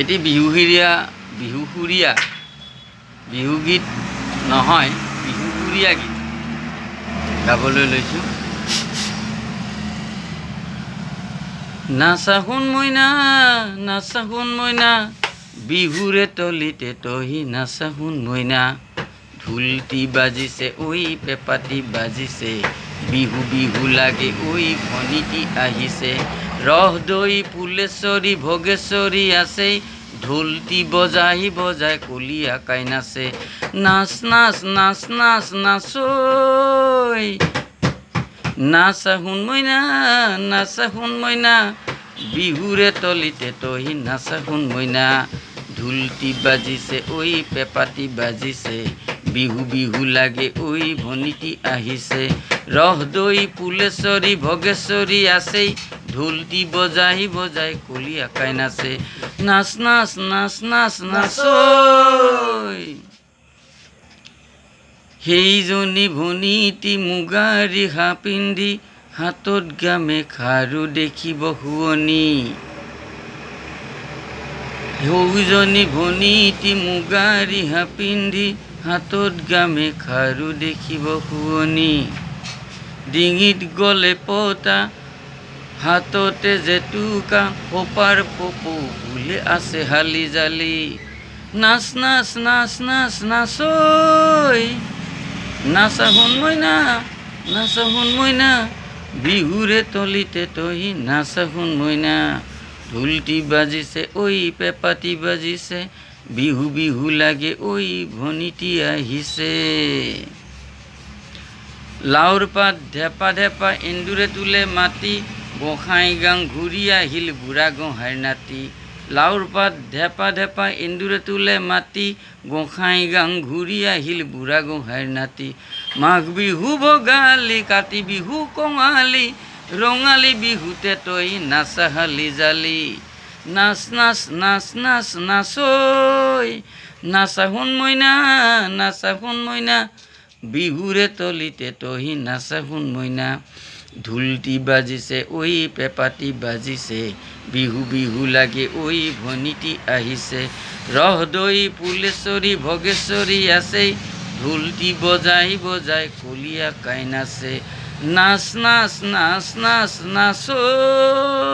এটি বিহুসুৰীয়া বিহুগীত নহয়, বিহুসুৰীয়া গীত গাবলৈ লৈছোঁ। নাচা সোণ মইনা, নাচা সোণ মইনা, বিহুৰে তলিতে তহি নাচা সোণ মইনা। ঢোলটি বাজিছে ঐ পেঁপাটি বাজিছে, বিহু বিহু লাগে ঐ ভনীটি আহিছে। ৰহ দৈ ফুলেশ্বৰী ভোগেশ্বৰী আছে, ঢোলটি বজাই বজাই কলিয়াকাই নাচে। নাচ নাচ নাচ নাচ নাচৈ, নাচা সোণ মইনা, নাচা সোণ মইনা, বিহুৰে তলিতে তহি নাচা সোণ মইনা। ঢোলটি বাজিছে ঐ পেঁপাটি বাজিছে, বিহু বিহু লাগে ঐ ভনীটি আহিছে। ৰহ দৈ ফুলেশ্বৰী ভোগেশ্বৰী আছে, ঢোলটি বজাই বজাই কলিয়াকাই নাচে। নাচ নাচ নাচ নাচ নাচৈ। সেইজনী ভনীটি মুগা ৰিহা পিন্ধি, হাতত গামেখাৰু দেখিব শুৱনি। সৌজনী ভনীটি মুগা ৰিহা পিন্ধি, হাতত গামেখাৰু দেখিব শুৱনি। ডিঙিত গলে পতা, হাততে জেতুকা, খোপাৰ পপৌ ফুলে আছে হালি জালি। নাচ নাচ নাচ নাচ নাচৈ, নাচা সোণ মইনা, নাচা সোণ মইনা, বিহুৰে তলিতে তহি নাচা সোণ মইনা। ঢোলটি বাজিছে ঐ পেঁপাটি বাজিছে, বিহু বিহু লাগে ঐ ভনীটি আহিছে। লাওৰ পাত ঢেপা ঢেপা এন্দুৰে তোলে মাতি, গোসাঁই গাং ঘূৰি আহিল বুঢ়া গোহাঁইৰ নাতি। লাওৰ পাত ঢেপা ঢেপা এন্দুৰে তোলে মাতি, গোসাঁই গাং ঘূৰি আহিল বুঢ়া গোহাঁইৰ নাতি। মাঘ বিহু ভোগালী, কাতি বিহু কঙালী, ৰঙালী বিহুতে তই নাচা হালি জালি। নাচ নাচ নাচ নাচ নাচৈ, নাচা সোণ মইনা, নাচা সোণ মইনা, বিহুৰে তলিতে তহি নাচা সোণ মইনা। ঢোলটি বাজিছে ঐ পেঁপাটি বাজিছে, বিহু বিহু লাগে ঐ ভনীটি আহিছে। ৰহ দৈ ফুলেশ্বৰী ভোগেশ্বৰী আছে, ঢোলটি বজাই বজাই কলিয়াকাই নাচে। নাচ নাচ নাচ নাচ নাচৈ।